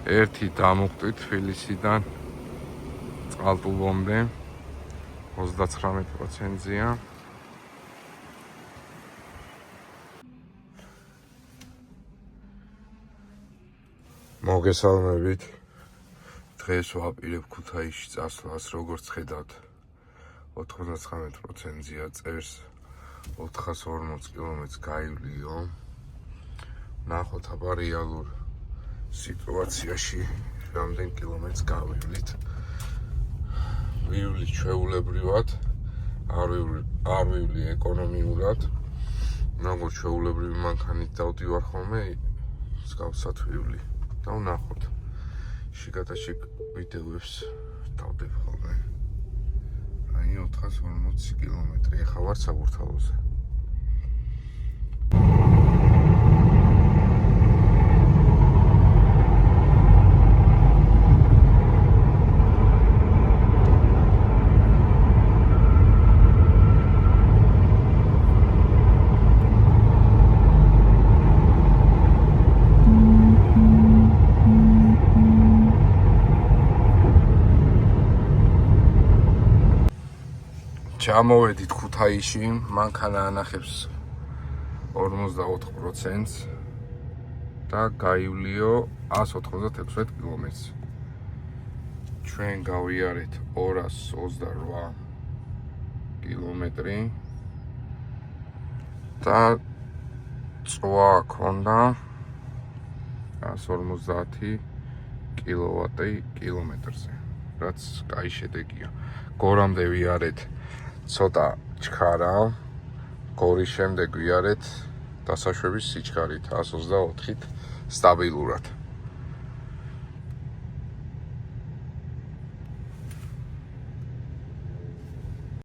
ერთი დამუხტვით თბილისიდან წყალტუბომდე 39%-ია. მოგესალმებით. დღეს ვაპირებ ქუთაისში წასვლას, როგორც ხედავთ 99%-ია, წერს 440 კილომეტრს გაივლიო. ნახოთ აბა რეალურ სიტუაციაში რამდენ კილომეტრს გავივლით. ვივლი ჩვეულებრივად, არ ვივლი ეკონომიურად. როგორც ჩვეულებრივი მანქანით დავდივარ ხოლმე, მსგავსად ვივლი. და ვნახოთ. შიგადაშიგ ვიდეოებს დავდებ ხოლმე. აი 440 კილომეტრი, ახლა ვარ საბურთალოზე. ჩამოვედით ქუთაისში, მანქანა ანახებს 44%-ს და გაივლიო 196 კილომეტრს. ჩვენ გავიარეთ 228 კილომეტრი და წვა ქონდა 150 კილოვატი კილომეტრზე, რაც კაი შედეგია. გორამდე ვიარეთ ცოტა ჩქარა, გორის შემდეგ ვიარეთ დასაშვების სიჩქარით 124-ით სტაბილურად.